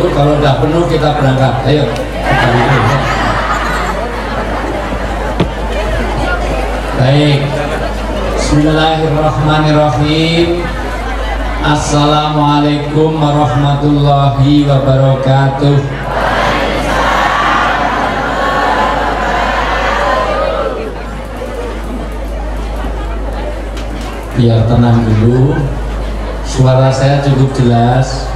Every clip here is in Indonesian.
dulu, kalau udah penuh kita berangkat. Ayo. Baik. Bismillahirrahmanirrahim. Assalamualaikum warahmatullahi wabarakatuh. Biar tenang dulu. Suara saya cukup jelas.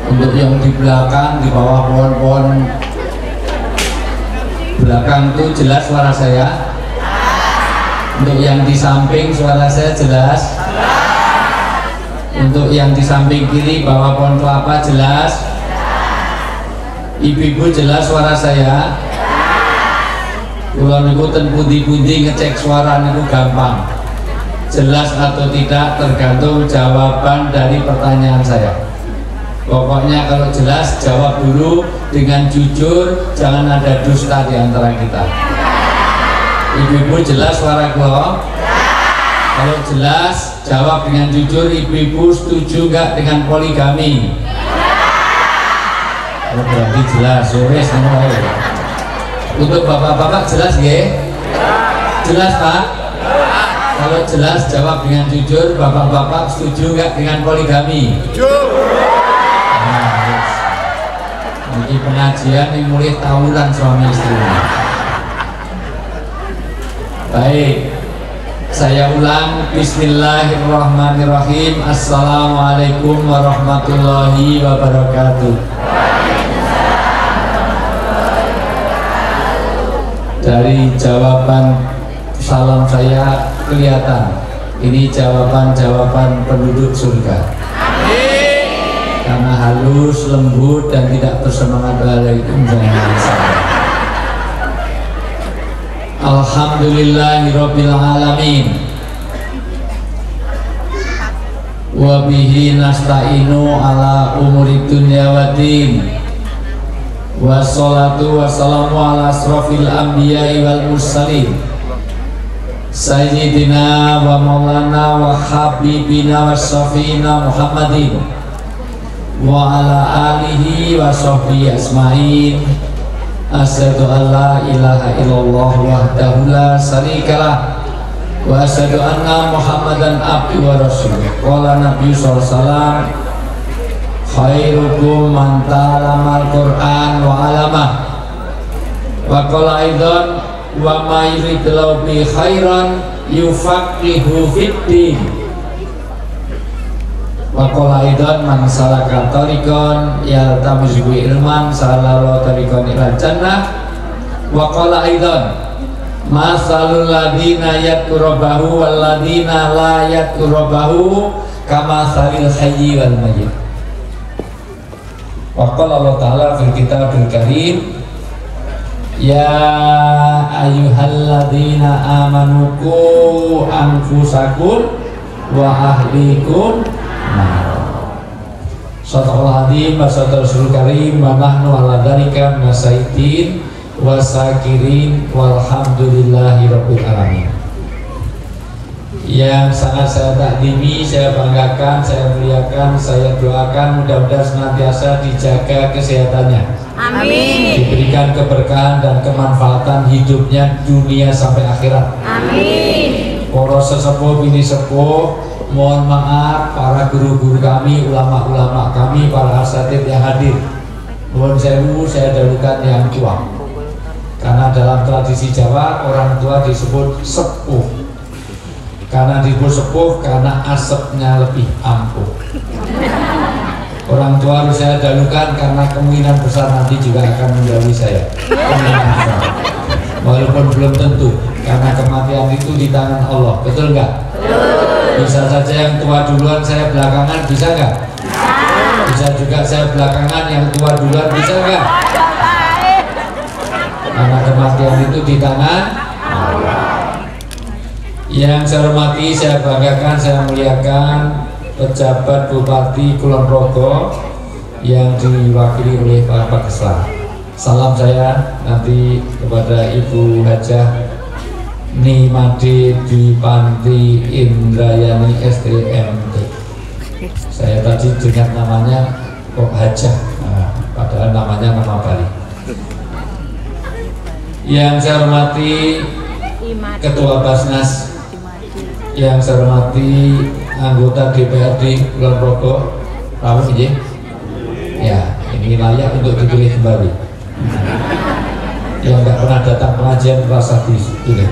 Untuk yang di belakang, di bawah pohon-pohon belakang itu jelas suara saya. Untuk yang di samping suara saya jelas. Untuk yang di samping kiri bawah pohon kelapa jelas. Ibu-ibu jelas suara saya. Kalau niku ten pundi-pundi ngecek suara niku gampang. Jelas atau tidak tergantung jawaban dari pertanyaan saya. Pokoknya kalau jelas jawab dulu dengan jujur, jangan ada dusta di antara kita. Ibu-ibu jelas suara kula? Kalau jelas jawab dengan jujur. Ibu-ibu setuju nggak dengan poligami? Oh, berarti jelas. Wes semua. Untuk bapak-bapak jelas nggih? Jelas Pak? Kalau jelas jawab dengan jujur. Bapak-bapak setuju nggak dengan poligami? Ini pengajian yang mulai tawuran suami istri. Baik, saya ulang. Bismillahirrahmanirrahim. Assalamualaikum warahmatullahi wabarakatuh. Dari jawaban salam saya kelihatan ini jawaban-jawaban penduduk surga. Karena halus, lembut, dan tidak bersemangat. Waalaikumsalam. Alhamdulillahirabbil alamin. Wa bihi nasta'inu ala umuri dunya waddin. Wassalatu wassalamu ala asrofil anbiya'i wal mursalin Sayyidina wa maulana wa habibina wa syafi'ina Muhammadin wa ala alihi wa sahbihi asma'in. Asyhadu an la ilaha illallah wahdahu la syarikalah wa asyhadu anna Muhammadan abduhu wa rasuluh. Qala Nabi sallallahu alaihi wasallam, khairukum man ta'allamal Qur'an wa 'allamah. Wa qala aidan wa may yuridillahu bi khairan yufaqihu fid-din. Wa qala aidan man salaka tariqan yaltamisu ilman salallahu tariqan ila jannah. Wa qala aidan masalul ladina yadkurubahu wal ladina la yadkurubahu kama salil hayyi wal mayyit. Wa qala Allah ta'ala fil kitabil karim, ya ayyuhalladzina amanu qu anfusakum wa ahlikum Sadaqallahul azim wa sadaqal rasulul karim wa nahnu ala dzalika minasyaitin wasakirin walhamdulillahi rabbil alamin. Yang sangat saya takdimi, saya banggakan, saya muliakan, saya doakan mudah-mudahan senantiasa dijaga kesehatannya. Amin. Diberikan keberkahan dan kemanfaatan hidupnya dunia sampai akhirat. Amin. Para sesepuh bini sepuh, mohon maaf para guru-guru kami, ulama-ulama kami, para asatidz yang hadir. Mohon sewu, saya dahulukan yang tua. Karena dalam tradisi Jawa orang tua disebut sepuh. Karena disebut sepuh karena asapnya lebih ampuh. Orang tua harus saya dahulukan karena kemungkinan besar nanti juga akan mendahului saya. Walaupun belum tentu, karena kematian itu di tangan Allah. Betul nggak? Bisa saja yang tua duluan, saya belakangan, bisa nggak? Bisa juga saya belakangan, yang tua duluan, bisa nggak? Karena kematian itu di tangan Allah. Yang saya hormati, saya banggakan, saya muliakan pejabat Bupati Kulon Progo yang diwakili oleh Pak Keslah. Salam saya nanti kepada Ibu Hajah Nimade di Panti Indrayani SDMT. Saya tadi dengar namanya kok Hajah, padahal namanya nama Bali. Yang saya hormati Ketua Basnas, yang saya hormati anggota DPRD Kulon Progo, Rawuh ya, ini layak untuk dipilih kembali. Yang nggak pernah datang pengajian rasa dipilih.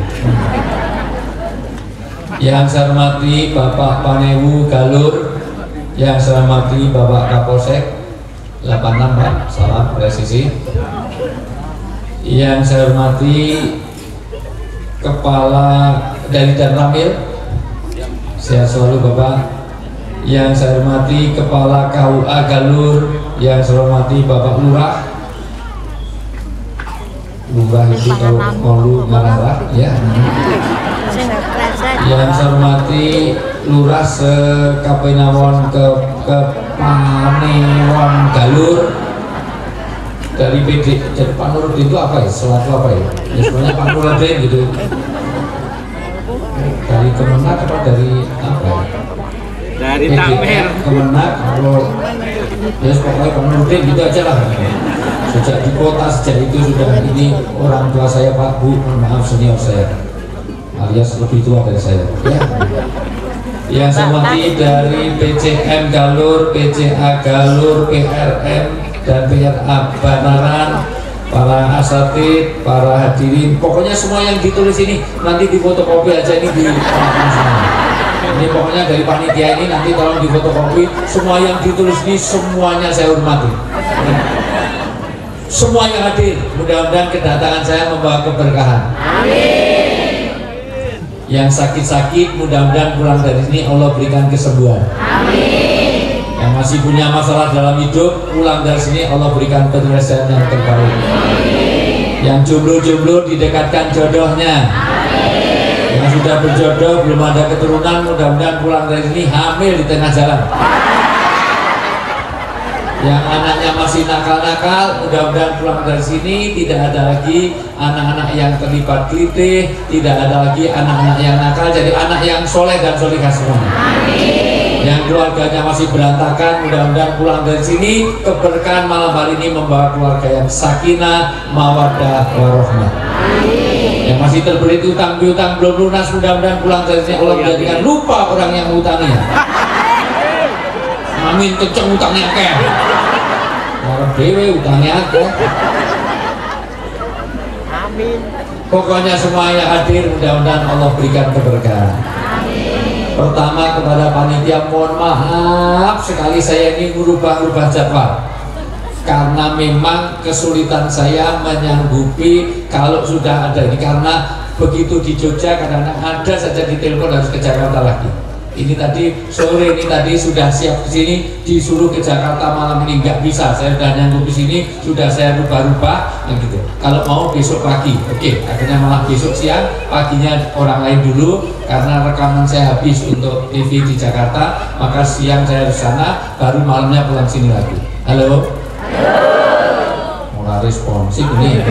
Yang saya hormati Bapak Panewu Galur, yang saya hormati Bapak Kapolsek 86 Pak, salam presisi. Yang saya hormati Kepala dari Dan Ramil, sehat selalu Bapak. Yang saya hormati Kepala KUA Galur, yang saya hormati Bapak Lurah. Lurah itu kalau mau marah ya. Yang saya hormati Lurah se-Kapinawon ke Panewon Galur dari PD. Jadi Pak Nurdin itu apa ya? Selaku apa ya? Ya sebenarnya Pak Nurdin gitu. Dari Kemenak atau dari apa ya? Dari Tamer Kemenak kalau ya pokoknya Pak Nurdin gitu aja lah. Sejak di kota, sejak itu sudah ini orang tua saya Pak Bu, maaf senior saya alias lebih tua dari saya ya. Yang saya hormati dari PCM Galur, PCA Galur, PRM dan PRA Banaran, para asatid, para hadirin, pokoknya semua yang ditulis ini nanti difotokopi aja ini di ini pokoknya dari panitia ini nanti tolong difotokopi semua yang ditulis ini, semuanya saya hormati. Semua yang hadir, mudah-mudahan kedatangan saya membawa keberkahan. Amin. Yang sakit-sakit, mudah-mudahan pulang dari sini Allah berikan kesembuhan. Amin. Yang masih punya masalah dalam hidup, pulang dari sini Allah berikan penyelesaian yang terbaik. Amin. Yang jomblo-jomblo didekatkan jodohnya. Amin. Yang sudah berjodoh, belum ada keturunan, mudah-mudahan pulang dari sini hamil di tengah jalan. Yang anaknya masih nakal-nakal, mudah-mudahan pulang dari sini tidak ada lagi anak-anak yang terlibat klitih, tidak ada lagi anak-anak yang nakal, jadi anak yang soleh dan solihah semua. Amin. Yang keluarganya masih berantakan, mudah-mudahan pulang dari sini keberkahan malam hari ini membawa keluarga yang sakinah, mawaddah, warahmah. Yang masih terbelit utang piutang belum lunas, mudah-mudahan pulang dari sini Allah menjadikan lupa orang yang mengutangnya. Amin, kenceng utangnya akeh. Orang dewe utangnya akeh. Amin. Pokoknya semua yang hadir mudah-mudahan Allah berikan keberkahan. Amin. Pertama kepada panitia mohon maaf sekali saya ini merubah-rubah jadwal. Karena memang kesulitan saya menyanggupi kalau sudah ada ini, karena begitu di Jogja kadang-kadang ada saja di telepon harus ke Jakarta lagi. Ini tadi sore ini tadi sudah siap ke sini, disuruh ke Jakarta malam ini nggak bisa, saya sudah nyanggup di sini, sudah saya rubah-rubah gitu. Kalau mau besok pagi, oke, akhirnya malah besok siang, paginya orang lain dulu karena rekaman saya habis untuk TV di Jakarta, maka siang saya di sana, baru malamnya pulang sini lagi. Halo? Halo? Mulai responsif ini.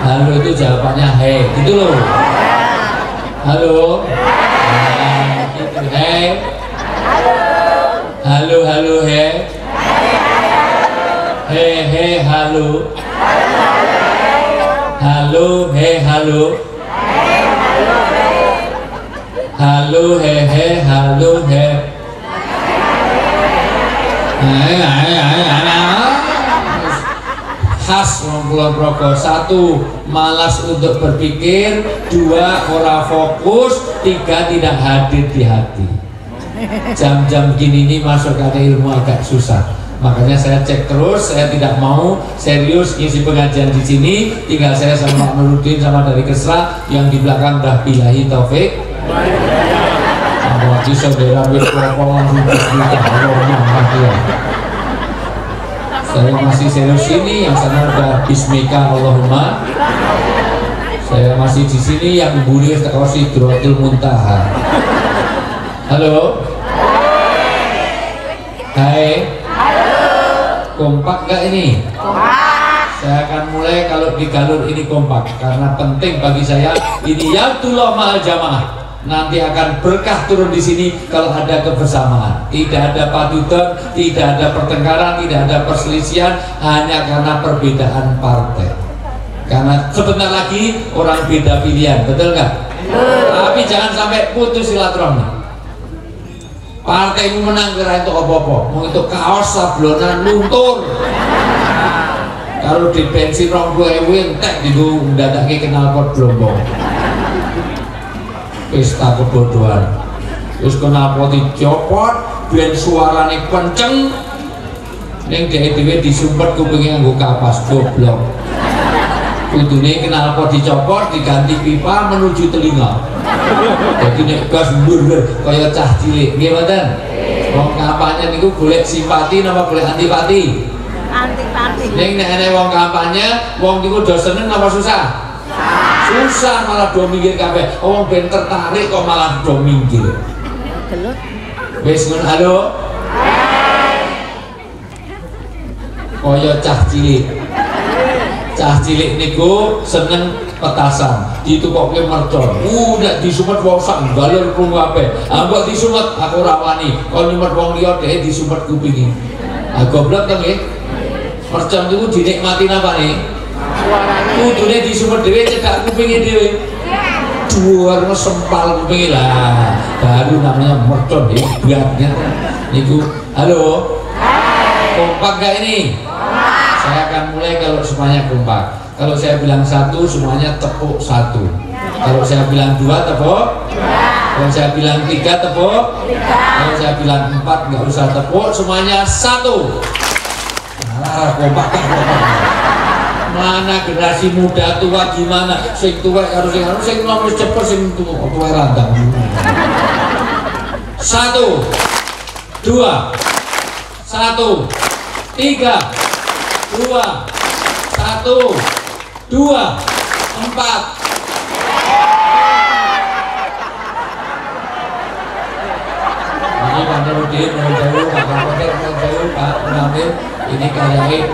Halo itu jawabannya hey, gitu loh. Halo? Hey, halo, halo, hey, hey, hey, halo, halo, hey, halo, halo, hey, hey, halo, hey, khas Kulon Progo. 1, malas untuk berpikir. 2, ora fokus. 3, tidak hadir di hati. Jam-jam gini ini masukkan ilmu agak susah, makanya saya cek terus. Saya tidak mau serius ngisi pengajian di sini, tinggal saya sama Nurdin sama dari Kesra, yang di belakang dah billahi taufik. Apalagi saudara berkelompok saya masih serius ini, yang sana udah bismika Allahumma. Saya masih di sini yang bulir teko Sidratul Muntaha. Halo. Hai. Halo. Kompak gak ini? Kompak. Saya akan mulai kalau di Galur ini kompak karena penting bagi saya ini Yatullah Ma'al Jamaah. nanti akan berkah turun di sini kalau ada kebersamaan. Tidak ada padutan, tidak ada pertengkaran, tidak ada perselisihan hanya karena perbedaan partai. Karena sebentar lagi orang beda pilihan, betul nggak? Tapi jangan sampai putus silaturahmi. Partaimu menang kira itu apa-apa, mau itu kaos sablonan luntur. Kalau di bensin 20.000 entek digo ndadake knalpot blombong. Pesta kebodohan. Terus knalpot dicopot, ben suarane kenceng. Ning dhewe disumpet kupinge nganggo kapas goblok. Kudune knalpot dicopot diganti pipa menuju telinga. Jadi nek gas mbur kaya cah cilik, nggih mboten? Wong kampanye niku golek simpati napa golek antipati? Antipati. Ning nek ana wong kampanye, wong niku do seneng napa susah? Susah malah do minggir kabeh. Wong ben tertarik kok malah do minggir. Gelut. Wis ngono halo. Kaya cah cilik. Cah cilik niku seneng petasan, ditukokke mercon. Nek disumet wong sak galur krungu kabeh. Mbok disumet aku ora wani. Kon nyumet wong liya dhek disumet kupinge. Goblok to nggih. Mercon niku dinikmati napa nih? Suarane. Kudune disumet dhewe cedak kupinge dhewe. Duar sempal kupinge lah. Baru namanya mercon hebatnya. Niku halo. Kompak gak ini? Saya akan mulai kalau semuanya kompak. Kalau saya bilang satu, semuanya tepuk satu. Kalau saya bilang dua, tepuk. Kalau saya bilang tiga, tepuk. Kalau saya bilang empat, nggak usah tepuk. Semuanya satu. Nah, kompak. Mana generasi muda tua gimana? Sing tua harus sing nomor cepet sing tua rantang. Satu, dua, satu, tiga. 2, 1, 2, 4. Ini Pak Nurudin, mau jauh, Pak Kapolres, mau jauh, Pak Penamil. Ini kayaknya,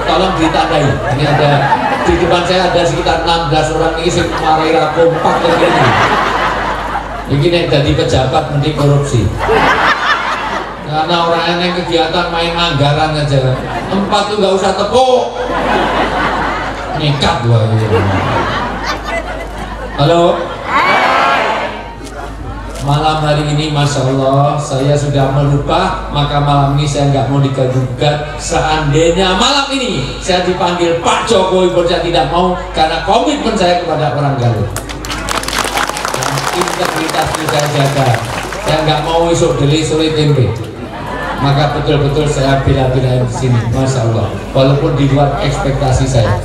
tolong ditandai. Ini ada di depan saya ada sekitar 16 orang ini sing marai kompak begini. Ini nek jadi pejabat mending korupsi. Karena orang yang kegiatan main anggaran aja. 4 tuh nggak usah tepuk. Nekat gua. Halo. Malam hari ini Masya Allah saya sudah merubah. Maka malam ini saya nggak mau digugat. Seandainya malam ini saya dipanggil Pak Jokowi pun saya tidak mau. Karena komitmen saya kepada orang Garut. Integritas itu saya jaga. Saya nggak mau esok deli sore tempe. Maka betul-betul saya bela-belain di sini, Masya Allah. Walaupun di luar ekspektasi saya.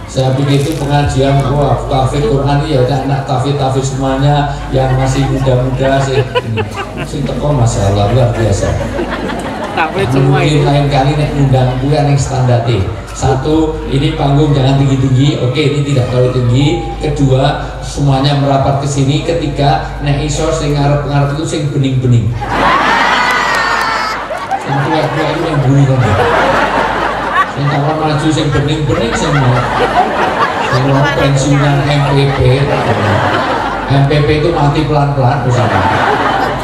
Saya begitu pengajian, wah, tahfidz Quran ya udah anak tahfidz semuanya yang masih muda-muda sih teko Masya Allah luar biasa. Mungkin lain kali nek undang gue yang standar deh. Satu, ini panggung jangan tinggi-tinggi. Oke, ini tidak terlalu tinggi. Kedua, semuanya merapat ke sini. Ketiga, nek iso sing ngarep-ngarep itu sing bening-bening. Yang tua-tua itu yang bunyi kan yang kawan maju yang bening-bening semua yang pensiunan MPP itu mati pelan-pelan bersama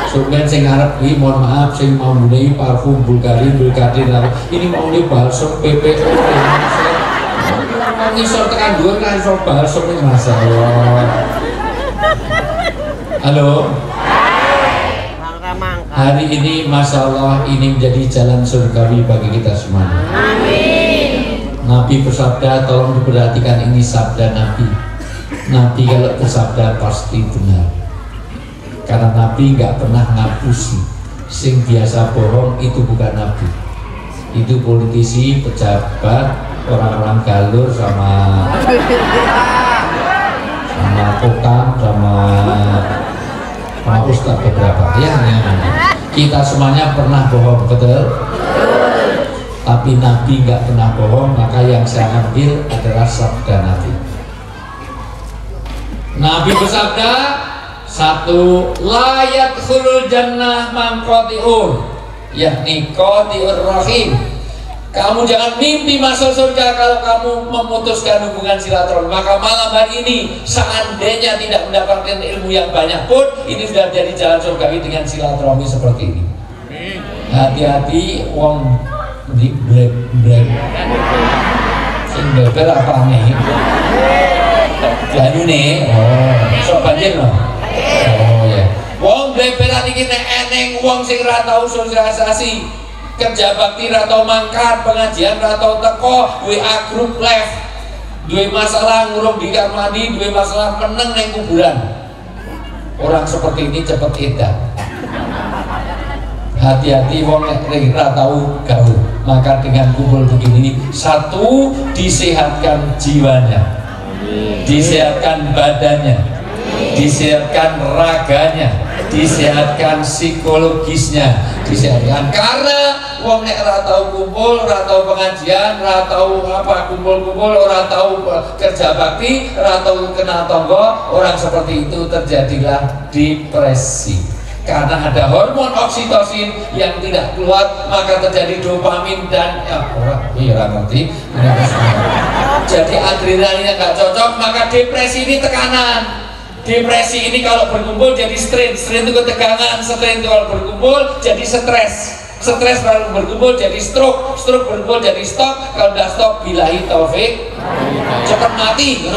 sebenarnya saya ngarep ini mohon maaf saya mau mulai parfum Bulgarin ini mau mulai balsam PPO ini soal tekan dua kan soal balsam ini masalah. Halo. Hari ini Masya Allah ini menjadi jalan surgawi bagi kita semua. Amin. Nabi bersabda, tolong diperhatikan ini sabda Nabi. Nabi kalau bersabda pasti benar. Karena Nabi nggak pernah ngapusi. Sing biasa bohong itu bukan Nabi. Itu politisi, pejabat, orang-orang galur sama kokang sama ustadz beberapa ya. Kita semuanya pernah bohong, betul? Tapi Nabi nggak pernah bohong, maka yang saya ambil adalah sabda Nabi. Nabi bersabda, satu, la yadkhulul jannah man qati'un, yakni qati'ur rahim. Kamu jangan mimpi masuk surga kalau kamu memutuskan hubungan silaturahmi. Maka malam hari ini seandainya tidak mendapatkan ilmu yang banyak pun, ini sudah jadi jalan surgawi dengan silaturahmi seperti ini. Hati-hati wong di black sing beber apa nih? Banyu nih. Oh, sok banjir no. Oh ya. Wong beberan iki nek eneng wong sing ora tau sosialisasi, kerja bakti atau mangkat pengajian atau teko WA grup live, dua masalah ngurung di kamar mandi, dua masalah meneng neng kuburan. Orang seperti ini cepet edan. Hati-hati wong nek ora tahu gaul. Maka dengan kumpul begini, satu, disehatkan jiwanya, disehatkan badannya, disehatkan raganya, disehatkan psikologisnya, disehatkan. Karena wong nek ora tau kumpul, ora tau pengajian, ora tau apa kumpul-kumpul, ora tau kerja bakti, ora tau kenal tangga, orang seperti itu terjadilah depresi. Karena ada hormon oksitosin yang tidak keluar, maka terjadi dopamin dan orang ngerti. Jadi adrenalinnya nggak cocok, maka depresi ini tekanan. Depresi ini kalau berkumpul jadi strain, strain itu ketegangan, strain itu kalau berkumpul jadi stres, stres kalau berkumpul jadi stroke, stroke berkumpul jadi stop, kalau udah stop bilahi taufik, cepat mati,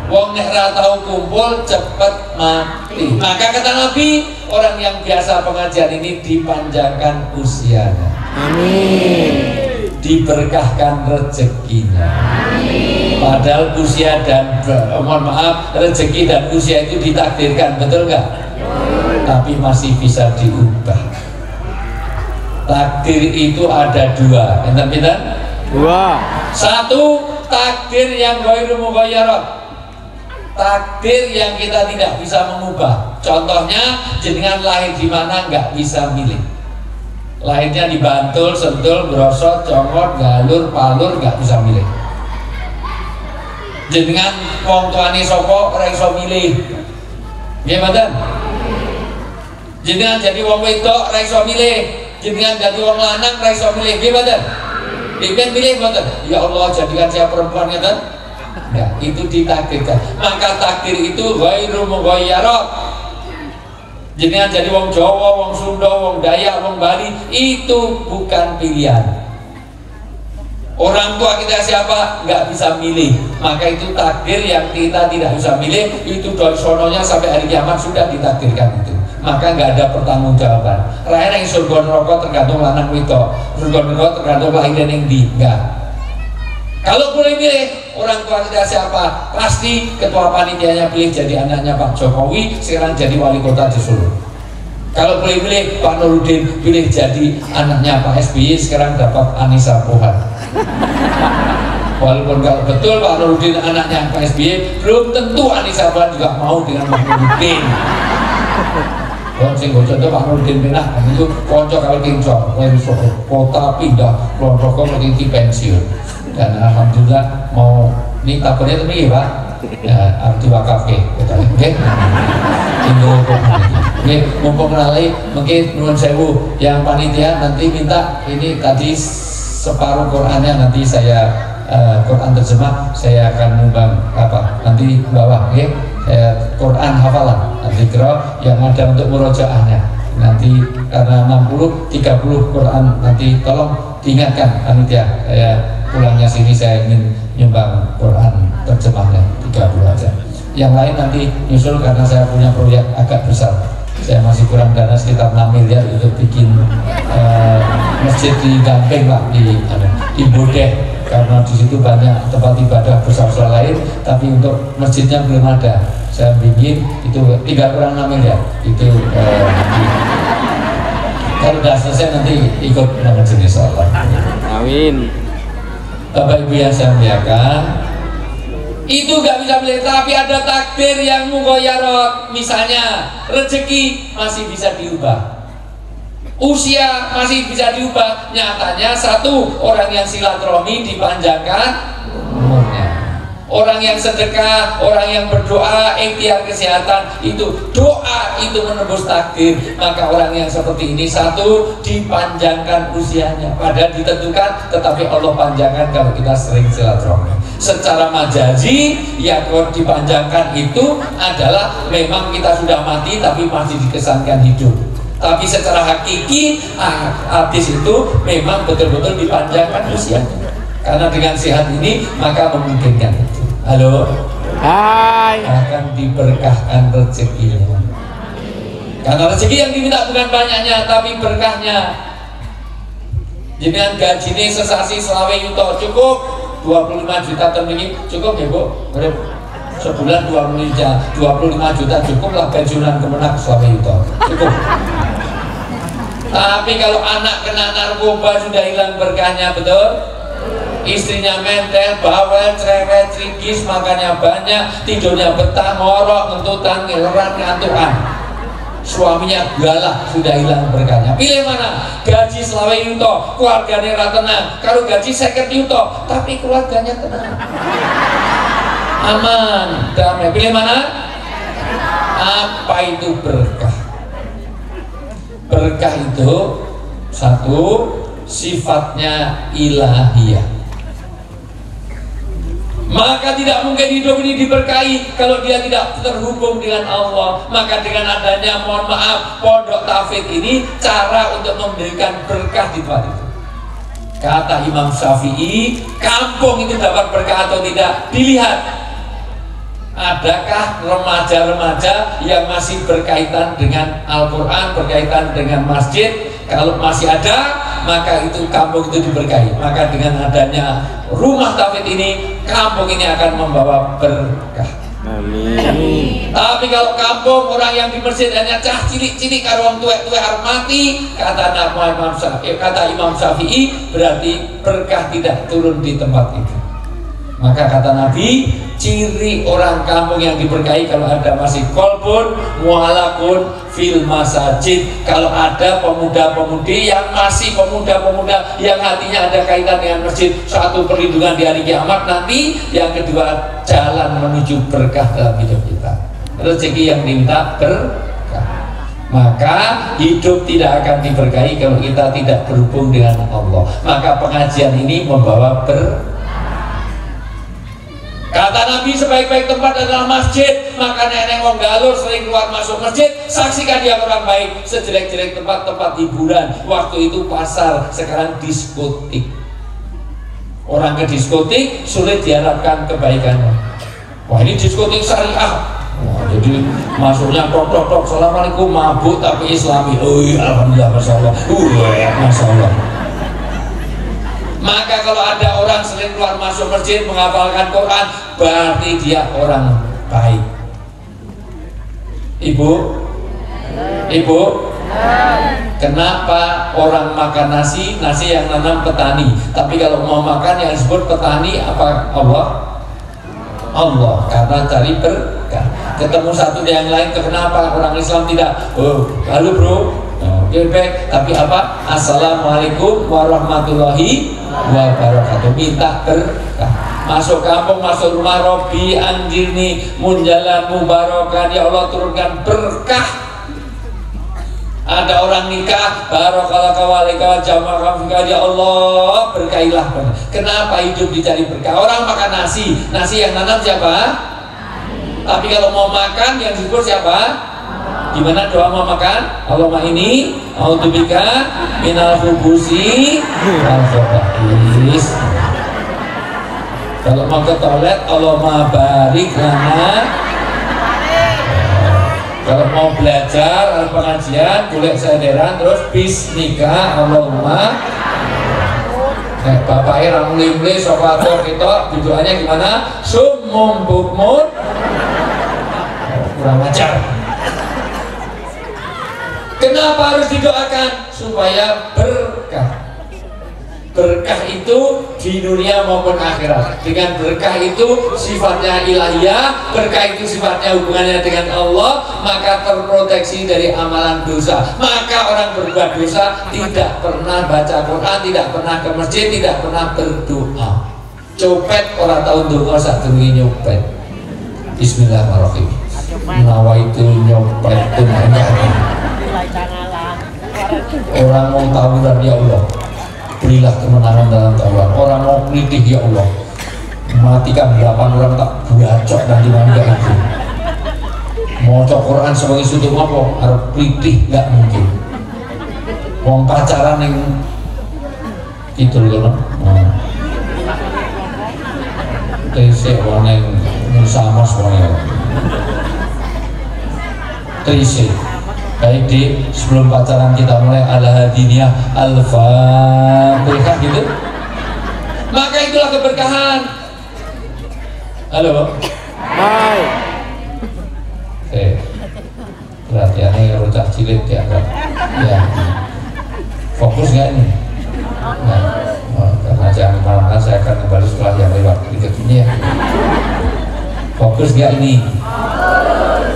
wong nek ra tau kumpul cepat mati. Maka kata Nabi, orang yang biasa pengajian ini dipanjangkan usianya, amin, diberkahkan rezekinya. Padahal usia dan mohon maaf, rezeki dan usia itu ditakdirkan, betul nggak? Tapi masih bisa diubah. Takdir itu ada dua, enten-enten? Dua. Satu, takdir yang ghairu mughayyarah, takdir yang kita tidak bisa mengubah. Contohnya, jenengan lahir di mana nggak bisa milih. Lahirnya di Bantul, Sentul, Grosot, Congot, Galur, Palur, nggak bisa milih. Jenengan wong tuane sapa ora iso milih. Nggih mboten? Jenengan jadi wong wedok ora iso milih. Jenengan jadi wong lanang ora iso milih. Nggih mboten? Dipun milih mboten? Ya Allah, jadikan saya perempuan ngeten. Ya, itu ditakdirkan. Maka takdir itu ghairu mughayyarah. Jenengan jadi wong Jawa, wong Sunda, wong Dayak, wong Bali, itu bukan pilihan. Orang tua kita siapa? Nggak bisa milih. Maka itu takdir yang kita tidak bisa milih. Itu dari sononya sampai hari kiamat sudah ditakdirkan itu. Maka nggak ada pertanggungjawaban. Rakyat yang surga neraka tergantung lanang wedok, surga neraka tergantung lahir yang di. Enggak. Kalau boleh milih, orang tua kita siapa? Pasti ketua panitianya pilih jadi anaknya Pak Jokowi, sekarang jadi wali kota di Solo. Kalau boleh pilih, Pak Nurudin pilih jadi anaknya Pak SBY, sekarang dapat Anissa Pohan. Walaupun kalau betul Pak Nurudin anaknya Pak SBY, belum tentu Anissa Pohan juga mau dengan Pak Nurudin. Kalau sing contoh Pak Nurudin pindah, itu konco kalau kincok, kota pindah, kelompok nanti pensiun. Dan alhamdulillah mau ini taburnya itu Pak, ya arti wakaf ke, oke? Ini mumpung kenali, mungkin nuwun sewu yang panitia nanti minta ini tadi separuh Qurannya nanti saya Quran terjemah saya akan nyumbang apa nanti bawah, oke? Quran hafalan nanti kira yang ada untuk murojaahnya nanti karena 60-30 Quran nanti tolong diingatkan panitia pulangnya sini saya ingin nyumbang Quran terjemahnya 30 aja. Yang lain nanti nyusul karena saya punya proyek agak besar. Saya masih kurang dana sekitar 6 miliar untuk bikin masjid di Gampeng Pak di Bodeh karena di situ banyak tempat ibadah besar-besar lain tapi untuk masjidnya belum ada. Saya bikin itu tinggal kurang 6 miliar itu kalau sudah selesai nanti ikut mengajar insyaallah. Amin. Bapak Ibu yang saya muliakan, itu nggak bisa pilih, tapi ada takdir yang mughayyarah. Misalnya rezeki masih bisa diubah, usia masih bisa diubah. Nyatanya satu, orang yang silaturahmi dipanjangkan umurnya, Orang yang sedekah, orang yang berdoa, ikhtiar kesehatan, itu doa itu menembus takdir. Maka orang yang seperti ini, satu, dipanjangkan usianya, padahal ditentukan, tetapi Allah panjangkan kalau kita sering silaturahmi. Secara majazi yang dipanjangkan itu adalah memang kita sudah mati tapi masih dikesankan hidup. Tapi secara hakiki hadis itu memang betul-betul dipanjangkan usianya. Karena dengan sehat ini maka memungkinkan itu. Halo. Hai. Akan diberkahkan rezekinya. Karena rezeki yang diminta bukan banyaknya tapi berkahnya. Jenengan gajine sesasi selawe yuto cukup 25 juta tahun ini cukup ya Bu? Sebulan 25 juta cukup lah pensiunan kemenak selawe yuto cukup. Tapi kalau anak kena narkoba sudah hilang berkahnya, betul? Istrinya mentel, bawel, cerewet, trigis, makannya banyak, tidurnya betah, ngorok, ngentutan, ngileran, ngantukan. Suaminya galak, sudah hilang berkahnya. Pilih mana? Gaji selawe yuto, keluarganya tenang. Kalau gaji 50 yuto, tapi keluarganya tenang, aman, damai. Pilih mana? Apa itu berkah? Berkah itu satu, sifatnya ilahiyah. Maka tidak mungkin hidup ini diberkahi kalau dia tidak terhubung dengan Allah. Maka dengan adanya, mohon maaf, pondok Tauhid ini cara untuk memberikan berkah di tempat itu. Kata Imam Syafi'i, kampung itu dapat berkah atau tidak dilihat adakah remaja-remaja yang masih berkaitan dengan Al-Quran, berkaitan dengan masjid. Kalau masih ada, maka itu kampung itu diberkahi. Maka dengan adanya rumah Tauhid ini, kampung ini akan membawa berkah. Amin. Tapi kalau kampung orang yang di masjid hanya cah cilik-cilik karo wong tuwek-tuwek arep mati, kata Imam Syafi'i, berarti berkah tidak turun di tempat itu. Maka kata Nabi, ciri orang kampung yang diberkahi kalau ada masih kolbun mualakun fil masajid. Kalau ada pemuda-pemudi yang masih pemuda-pemuda yang hatinya ada kaitan dengan masjid, satu perlindungan di hari kiamat nanti, yang kedua jalan menuju berkah dalam hidup kita. Rezeki yang diminta berkah. Maka hidup tidak akan diberkahi kalau kita tidak berhubung dengan Allah. Maka pengajian ini membawa berkah. Kata Nabi, sebaik-baik tempat adalah masjid. Maka nenek wong galur sering keluar masuk masjid, saksikan dia orang baik. Sejelek-jelek tempat hiburan, waktu itu pasar, sekarang diskotik. Orang ke diskotik sulit diharapkan kebaikannya. Wah, ini diskotik syariah. Wah, jadi masuknya tok-tok-tok, assalamualaikum, mabuk tapi islami. Oh iya, alhamdulillah, masya Allah. Masya Allah. Maka kalau ada orang sering keluar masuk masjid menghafalkan Quran, berarti dia orang baik. Ibu, kenapa orang makan nasi yang nanam petani, tapi kalau mau makan yang disebut petani apa? Allah, karena cari berkah. Ketemu satu yang lain, kenapa orang Islam tidak? Oh, lalu bro, baik, tapi apa? Assalamualaikum warahmatullahi wabarakatuh. Minta berkah. Masuk kampung, masuk rumah, Robi anjirni munjalan mubarokan, ya Allah turunkan berkah. Ada orang nikah, barakallahu walika jamaah, ya Allah berkailah. Kenapa hidup dicari berkah? Orang makan nasi yang nanam siapa? Tapi kalau mau makan yang disebut siapa? Gimana doa mau makan? Allahumma ini a'udzubika minal khubusi wal khaba'is. Kalau mau ke toilet, Allahumma barik lana. Kalau mau belajar pengajian, golek senderan terus bismika Allahumma. Bapaknya ramli-mli sofator kita, tujuannya gimana? Sumum bukmun. Kurang ajar. Kenapa harus didoakan? Supaya berkah. Berkah itu di dunia maupun akhirat. Dengan berkah itu sifatnya ilahiyah, berkah itu sifatnya hubungannya dengan Allah, maka terproteksi dari amalan dosa. Maka orang berbuat dosa tidak pernah baca Quran, tidak pernah ke masjid, tidak pernah berdoa. Copet orang tahu ndonga sak durunge nyopet. Bismillahirrahmanirrahim. Nawaitu nyopet enggak. Orang mau tawuran ya Allah, berilah kemenangan dalam tawuran. Orang mau kritik ya Allah, matikan 8 orang tak bacok dan dimana itu. Mau cok Quran sebagai sudut apa? Harus kritik nggak mungkin. Mau pacaran yang gitu loh. Tese orang yang sama semuanya. Tese. Baik di sebelum pacaran kita mulai ala hadiniah al-fatihah gitu. Maka itulah keberkahan. Halo. Hai. Perhatiannya rocak cilik dianggap. Ya. Fokus nggak ini? Nah, karena jangan kemana-mana saya akan kembali setelah yang lewat berikut ini ya. Fokus nggak ini?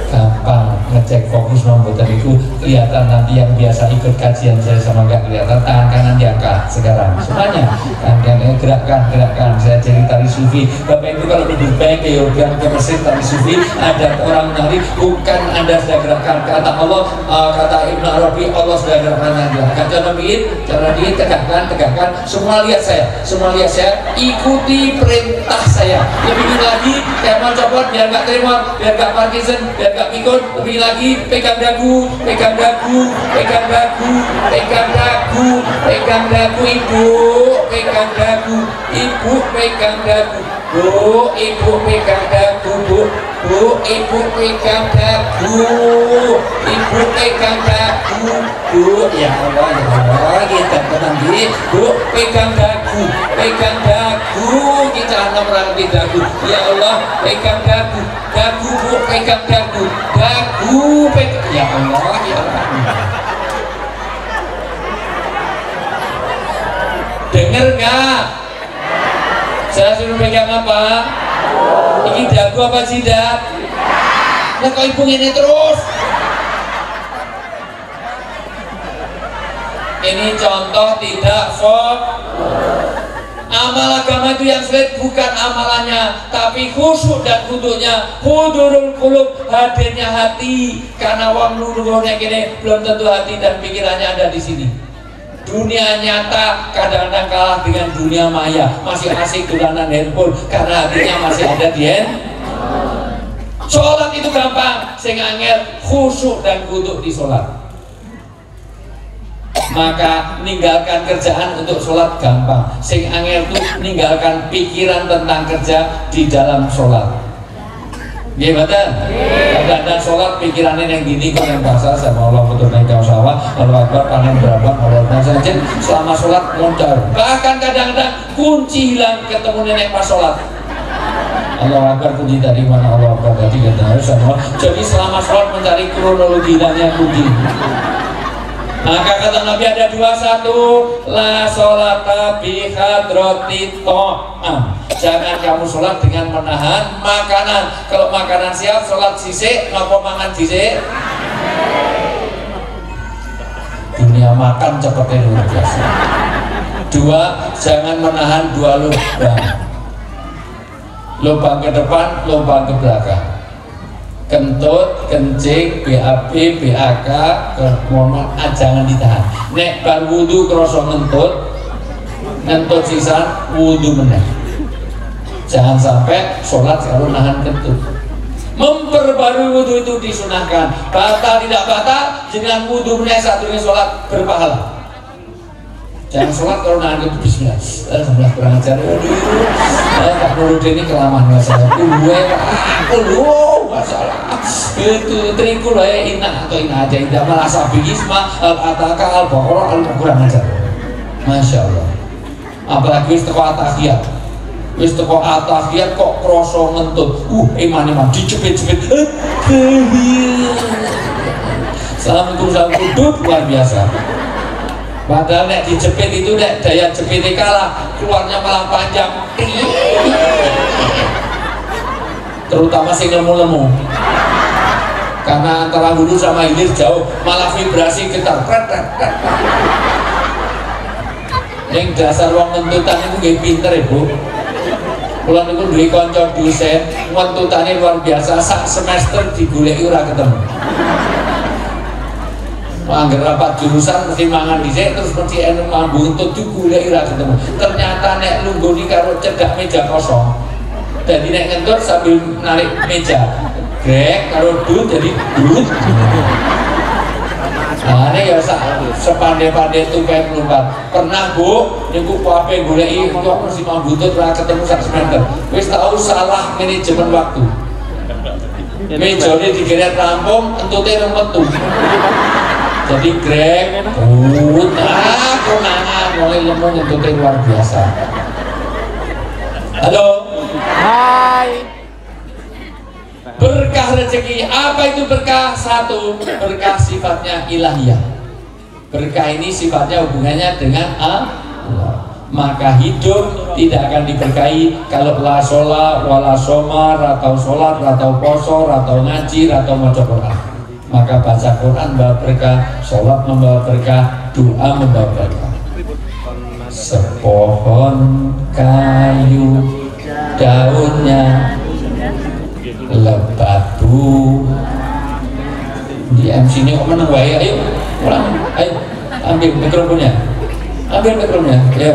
Gampang ngecek fokus membuat itu kelihatan nanti yang biasa ikut kajian saya sama nggak kelihatan. Tangan kanan diangkat sekarang semuanya, tangan gerakan saya jadi tari sufi. Bapak Ibu kalau di Dubai ke Yordan ke Mesir tari sufi ada orang menari, bukan Anda sudah gerakan. Kata Allah, kata Ibnu Arabi, Allah sudah gerakan Anda. Cara tegakkan semua lihat saya ikuti perintah saya. Lebih lagi kayak mau copot biar nggak terima, biar nggak Parkinson, biar nggak pikun. Lebih lagi pegang dagu ibu, pegang dagu bu, ibu pegang dagu bu, ibu pegang dagu bu, ya Allah kita tenang diri bu, pegang dagu kita nomor di dagu, ya Allah pegang dagu bu, pegang dagu ya Allah ya Allah. Dengar nggak? Saya suruh pegang apa? Ini dagu apa jidat? Nah kok ibu ini terus? Ini contoh tidak amal agama itu yang sulit bukan amalannya, tapi khusyuk dan khudunya. Hudurul qulub, hadirnya hati. Karena wong nurunnya gini belum tentu hati dan pikirannya ada di sini. Dunia nyata kadang-kadang kalah dengan dunia maya. Masih asik dolanan handphone karena hatinya masih ada di handphone. Sholat itu gampang, sing angel khusyuk dan khudu di sholat. Maka meninggalkan kerjaan untuk sholat gampang. Sing angel tuh meninggalkan pikiran tentang kerja di dalam sholat. Gimana? Kadang-kadang sholat pikirannya yang gini kok yang basah sama Allah betul naik kau sawah, Allah Akbar panen berapa, Allah saja selama sholat mondar. Bahkan kadang-kadang kunci hilang ketemu nenek pas sholat. Allah Akbar kunci dari mana, Allah Akbar tadi kata sama. Jadi selama sholat mencari kronologi hilangnya kunci. Maka kata Nabi ada 21, la sholata bi hadrati ta'am. Jangan kamu sholat dengan menahan makanan. Kalau makanan siap, sholat sisik, nopo mangan sisik. Dunia makan cepetnya luar biasa. 2, jangan menahan 2 lubang. Lubang ke depan, lubang ke belakang. Kentut, kencing, BAB, BAK, mohon jangan ditahan. Nek bar wudu kroso ngentut sisan wudu meneh. Jangan sampai sholat kalau nahan kentut. Memperbarui wudu itu disunahkan. Batal tidak batal, dengan wudu meneh satunya sholat berpahala. Jangan sholat kalau nahan kentut. Bismillah. Alhamdulillah kurang ajar. Pak Nurudin ini kelamaan masalah. Masalah itu trikul lah ya, inna atau inna aja tidak merasa bigisma al-ataka al-baqarah al-kurang ajar. Masya Allah. Apalagi wis teko atahiyat, wis teko atahiyat kok kroso ngentut. Iman dicepit-cepit. Assalamualaikum duduk luar biasa. Padahal nek dijepit itu nek daya jepitnya kalah, keluarnya malah panjang. Terutama sing lemu-lemu. Karena antara hulu sama hilir jauh, malah vibrasi getar. Yang dasar wong nentutan itu gak pinter ya bu. Kula niku duwe kanca dosen, wentutane luar biasa, sak semester digoleki ora ketemu. Angger rapat jurusan mesti mangan dhisik terus mesti enu buntut digoleki ora ketemu. Ternyata nek lunggoni karo cedak meja kosong. Jadi nek ngentut sambil narik meja. Grek karo dut jadi dut. Nah ini ya sepandai-pandai tupai melompat. Pernah Bu, niku kuape goleki kok mesti buntut ora ketemu sak semester. Wis tahu salah manajemen waktu. Mejane digeret rampung, entute rong metu. Jadi grek, konangan mulai lemah entute luar biasa. Halo. Hai. Berkah rezeki, apa itu berkah? Satu, berkah sifatnya ilahiyah. Berkah ini sifatnya hubungannya dengan Allah. Maka hidup tidak akan diberkahi kalau la sholat, wala somar, atau sholat, atau poso, atau ngaji, atau maca Quran. Maka baca Quran membawa berkah, sholat membawa berkah, doa membawa berkah. Sepohon kayu daunnya lebat bu. Di MC ini kok menang wae, ayo ulang, ayo ambil mikrofonnya, ya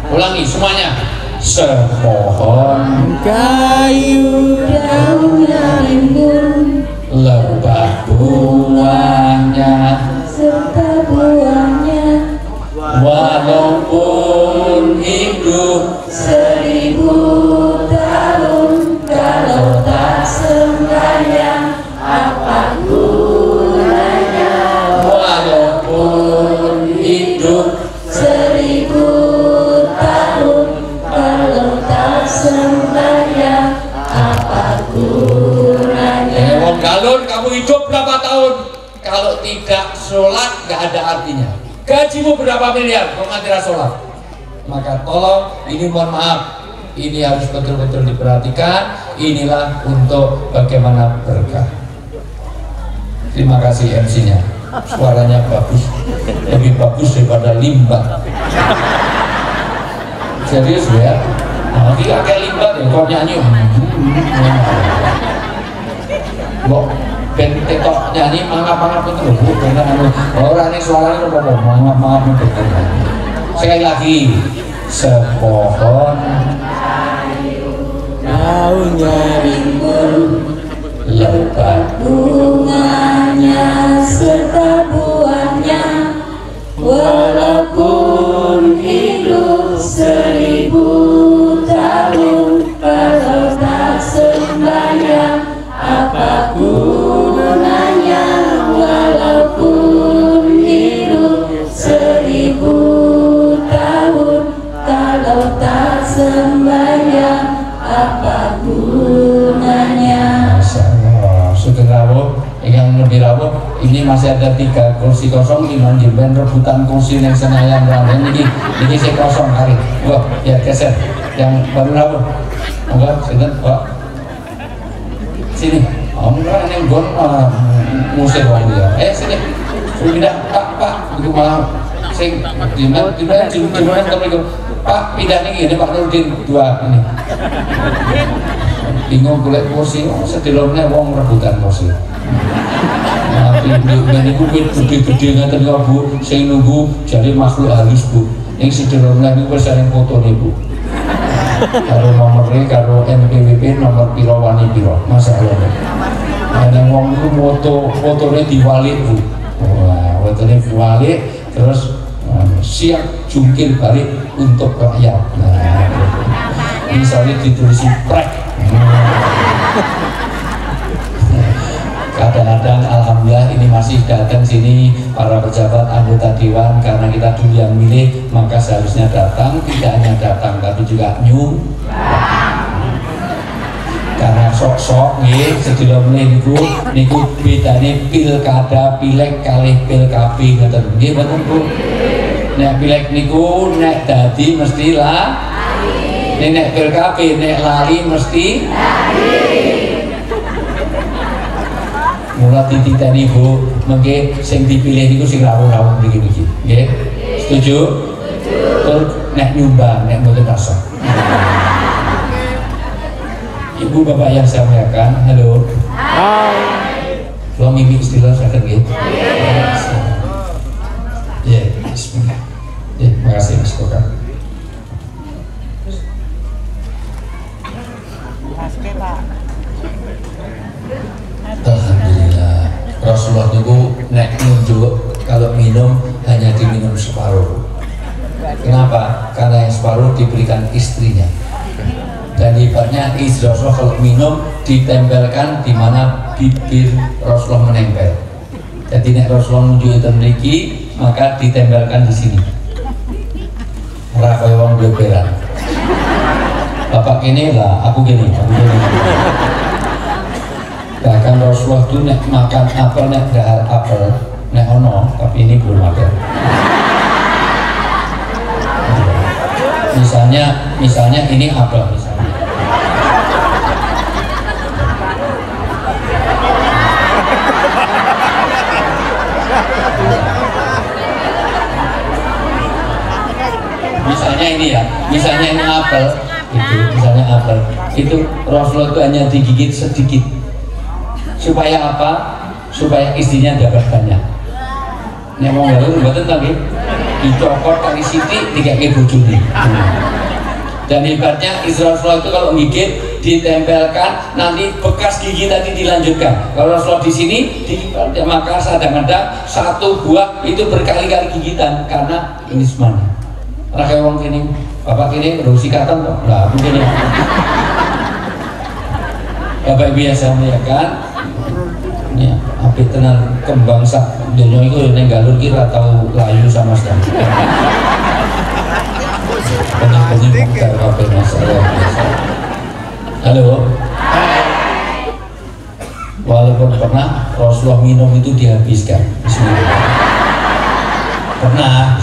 ulangi semuanya. Sepohon Kayu daunnya rimbun, lebat buahnya serta buahnya, walaupun hidup 1000 tahun, kalau tak sembahyang apa gunanya? walaupun hidup 1000 tahun, kalau tak sembahyang apa gunanya? Wong galon, kamu hidup berapa tahun? Kalau tidak sholat nggak ada artinya. Gajimu berapa miliar? Kok nggak tidak sholat? Maka tolong, ini mohon maaf, ini harus betul-betul diperhatikan. Inilah untuk bagaimana berkah. Terima kasih MC-nya, suaranya bagus, lebih bagus daripada limbah. Serius ya? Nah, kita kayak limbah deh, kok nyanyi. Kok ben tekok nyanyi mangap-mangap itu loh, orang ini suaranya udah mangap-mangap itu. Sekali lagi, sepohon daunnya rimbun, lebat bunganya serta buahnya, walaupun hidup 1000 tahun, kalau tak sembahyang apa gunanya? Walaupun hidup 1000 tahun, kalau tak sembahyang apa gunanya? Masya Allah, sudah rawuh, yang lebih rawuh, ini masih ada 3 kursi kosong, Imam Jimben rebutan kursi yang Senayan Raden ini saya kosong kali. Wah, ya geser, yang baru rawuh, enggak, sini, Pak, sini, enggak, ini gon musik orang dia, sini, pindah, Pak, itu malah, sing, Jimben Pak, pindah nih, ini Pak Nurdin, 2 ini. Bingung golek kursi, sedilomnya wong rebutan kursi. Nah, ini gede-gede ngaten ya Bu, sing nunggu jadi makhluk halus Bu. Yang sedilomnya ini wis saring foto nih Bu. Karo nomornya, karo NPWP nomor piro wani piro, masalah. Ada wong itu fotonya diwalik Bu. Wah, fotonya diwalik, terus siap jungkir balik untuk rakyat. Nah, misalnya ditulis prek. Kadang-kadang alhamdulillah ini masih datang sini para pejabat anggota dewan, karena kita dulu yang milih, maka seharusnya datang, tidak hanya datang tapi juga karena sok-sok nggih sedaya meneh niku bedane pilkada pileg kalih pilkab ngoten nggih mboten Bu. Nek pileg niku nek dadi mesti lali, nek pilkab nek lali mesti lali. Mula dititeni Bu, mengke sing dipilih niku sing rawuh-rawuh mriki-mriki. Nggih. Setuju? Tur nek nyumbang nek mboten rasa. Ibu bapak yang saya muliakan, halo. Hai. Kalau mimik istilah saya gitu. Ya, bismillah. Ya, makasih Mas Koka. Alhamdulillah. Rasulullah itu nek nunjuk kalau minum hanya diminum separuh. Kenapa? Karena yang separuh diberikan istrinya. Dan hebatnya istri Rasulullah kalau minum ditempelkan di mana bibir Rasulullah menempel. Jadi nek Rasulullah nunjuk itu memiliki, maka ditempelkan di sini. Rakyat wong bleberan. Bapak ini lah, aku gini. Bahkan Rasulullah itu nek makan apel, nek dahar apel, nek ono, tapi ini belum ada. Misalnya ini apel misalnya. Misalnya ini ya, misalnya ini apel, misalnya apel, itu Rasulullah itu hanya digigit sedikit. Supaya apa? Supaya istrinya dapat banyak. Nek mau ngalur mboten ta nggih? Dicokot kali sithik dikake bojone. Dan hebatnya istri Rasulullah itu kalau gigit ditempelkan, nanti bekas gigi tadi dilanjutkan. Kalau Rasulullah di sini maka kadang-kadang satu buah itu berkali-kali gigitan karena ini semuanya. Rakyat wong kene, bapak kene perlu sikatan kok. Lah mungkin ya. Bapak Ibu yang saya muliakan, ya, apik tenan kembang sak donya iku ning galur ki ora tau layu sama sekali. Benar-benar mengkar kabeh masalah. Halo. Walaupun pernah Rasulullah minum itu dihabiskan. Bismillah. Pernah.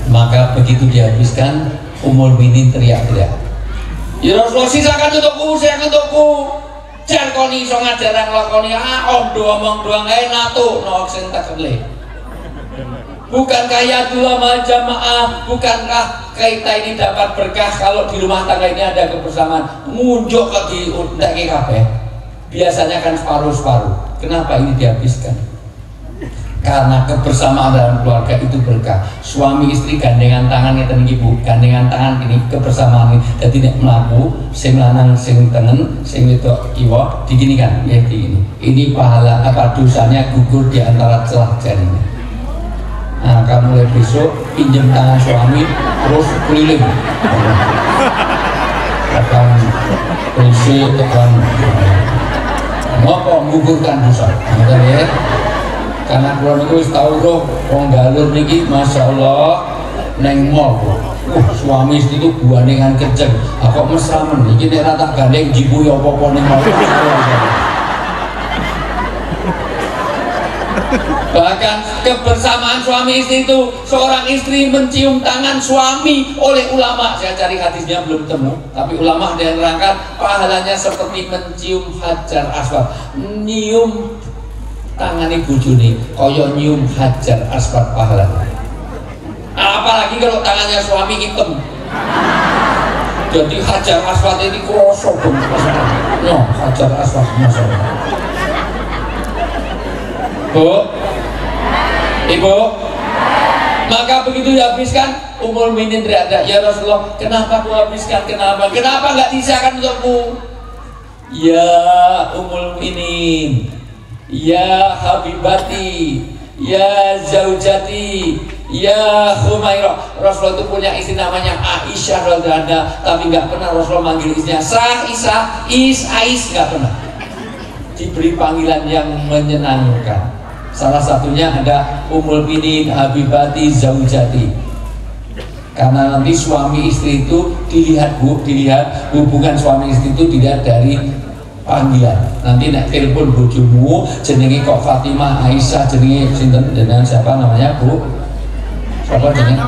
Maka begitu dihabiskan, Ummul Mukminin teriak-teriak, ya Rasulullah sisakan untukku, sisakan untukku. Jan koni iso ngajaran lakoni ondo omong doang enak tuh nok sing takle. Bukankah ya ulama jamaah, bukankah kita ini dapat berkah kalau di rumah tangga ini ada kebersamaan? Munjuk ke di undake kabeh. Biasanya kan separuh-separuh. Kenapa ini dihabiskan? Karena kebersamaan dalam keluarga itu berkah. Suami istri gandengan tangan ngeten iki Bu, gandengan tangan ini kebersamaan ini. Dadi nek mlaku sing lanang sing tengen, sing wedok kiwa diginikan ya ini. Ini pahala apa dosanya gugur di antara celah jarinya. Nah, kamu mulai besok pinjam tangan suami terus keliling. Tekan polisi, tekan ngopo menggugurkan dosa. Ngoten ya. Karena kula niku wis tau roh wong galur niki masyaallah neng mall. Suami istri itu buandingan kenceng. Kok mesra men iki nek ra tak gandeng jibu ya apa-apa ning mall. Bahkan kebersamaan suami istri itu, seorang istri mencium tangan suami oleh ulama. Saya cari hadisnya belum temu, tapi ulama ada yang nerangkan pahalanya seperti mencium hajar aswad. Nyium tangani bojone kaya nyium hajar aswad pahalanya. Apalagi kalau tangannya suami hitam. Jadi hajar aswad ini kroso banget. No, hajar aswad masalah. Bu, Ibu, maka begitu dihabiskan, Ummul Mukminin teriak, ya Rasulullah, kenapa aku habiskan? Kenapa nggak disisakan untukku? Ya Ummul Mukminin, ya Habibati, ya Zaujati, ya Humairah. Rasulullah itu punya istri namanya Aisyah radhiyallahu anha, tapi nggak pernah Rasulullah manggil istrinya Sah, Isa, Ais, nggak pernah. Diberi panggilan yang menyenangkan. Salah satunya ada Ummul Mukminin, Habibati, Zaujati. Karena nanti suami istri itu dilihat Bu, dilihat hubungan suami istri itu dilihat dari panggilan. Nanti nek telepon bojomu jenenge kok Fatimah, Aisyah, jenenge sinten dengan siapa namanya Bu? Siapa jenenge?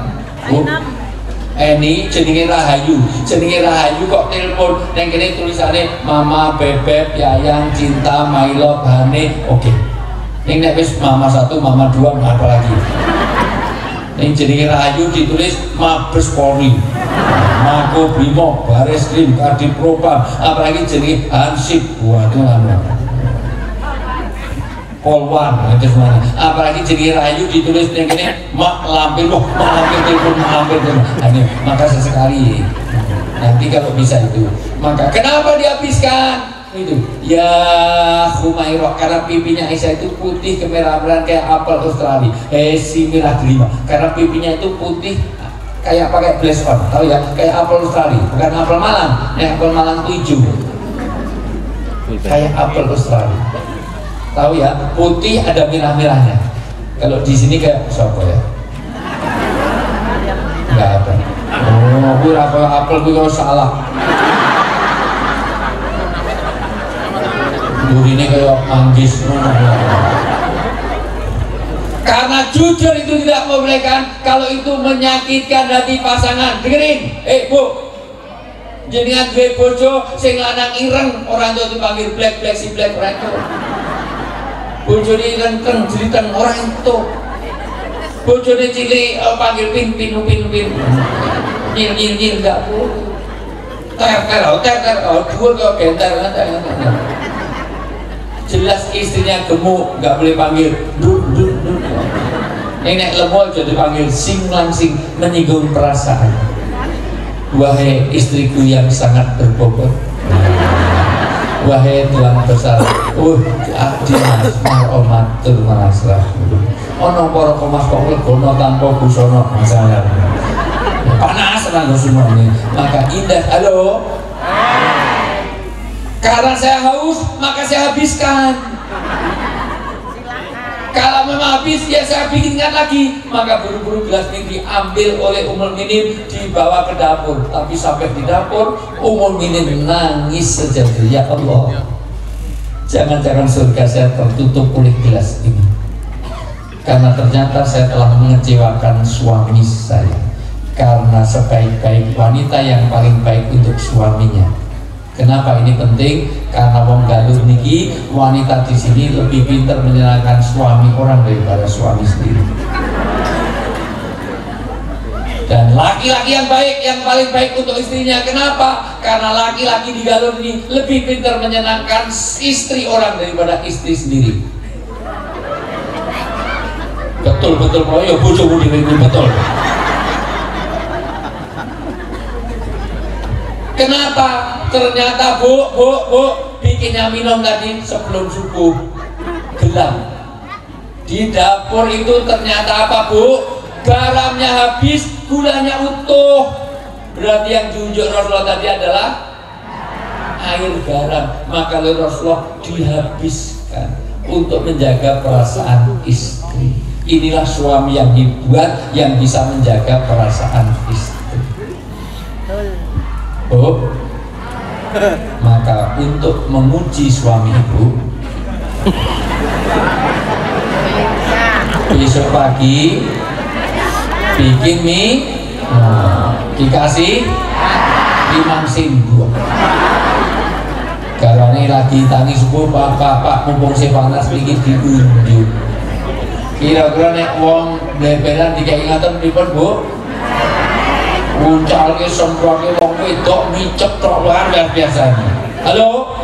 Bu? Eni jenenge Rahayu. Jenenge Rahayu kok telepon neng kene tulisannya Mama, Bebek, Yayang, Cinta, My Love, Hane. Oke. Ini wis mama 1, mama 2, apa lagi? Yang jenenge Rahayu ditulis Mabes Polri, Makobrimob, Bareskrim, Kadipropam, apalagi jenenge Hansip. Waduh anu. Polwan itu semuanya. Apalagi jenenge Rahayu ditulis yang gini mak lampir telepon. Ini maka sesekali nanti kalau bisa itu. Maka kenapa dihabiskan? Itu ya Humairah, karena pipinya Aisyah itu putih kemerah-merahan kayak apel Australia, si merah delima, karena pipinya itu putih kayak pakai blush on, tahu ya, kayak apel Australia, bukan apel Malang, apel Malang itu hijau, kayak apel Australia, tahu ya, putih ada merah-merahnya. Kalau di sini kayak siapa ya? Enggak apa. Oh, gue apel gue salah. Ini kayak manggis. Karena jujur itu tidak membolehkan kalau itu menyakitkan hati pasangan. Dengerin, bu, jenengan duwe bojo sing lanang ireng, orang tua dipanggil black si black orang itu. Bojone ireng jeritan orang itu. Bojone cilik panggil pin. Nyil enggak bu. Ter, dhuwur kok benter. Jelas istrinya gemuk, nggak boleh panggil duk. Nenek lemol jadi panggil sing langsing, menyinggung perasaan. Wahai istriku yang sangat berbobot, wahai Tuhan besar, adi mas maromatur masrah. Ono poro komas kok legono tanpa busono masalah. Panas nanggo semuanya, maka indah. Halo. Karena saya haus, maka saya habiskan. Kalau memang habis, ya saya bikinkan lagi. Maka buru-buru gelas ini diambil oleh Ummul Minin, dibawa ke dapur. Tapi sampai di dapur, Ummul Minin nangis sejadi. Ya Allah, jangan-jangan surga saya tertutup oleh gelas ini, karena ternyata saya telah mengecewakan suami saya. Karena sebaik-baik wanita yang paling baik untuk suaminya. Kenapa ini penting? Karena wong galur niki wanita di sini lebih pintar menyenangkan suami orang daripada suami sendiri. Dan laki-laki yang baik, yang paling baik untuk istrinya. Kenapa? Karena laki-laki di galur ini lebih pintar menyenangkan istri orang daripada istri sendiri. Betul, oh ya bojomu dhewe betul. Kenapa? Ternyata bu bikinnya minum tadi sebelum subuh gelap. Di dapur itu ternyata apa bu? Garamnya habis, gulanya utuh. Berarti yang diunjuk Rasulullah tadi adalah air garam. Maka oleh Rasulullah dihabiskan untuk menjaga perasaan istri. Inilah suami yang dibuat, yang bisa menjaga perasaan istri. Bu, maka untuk menguji suami ibu, besok pagi bikin mie, dikasih 5 sendok. Kalau ini lagi tangi subuh, pak mumpung si panas bikin diunjuk. Kira-kira nek wong beberan dikai ingatan pripun bu? Muncalke semprotke wong wedok micet tok luar biasa. Halo.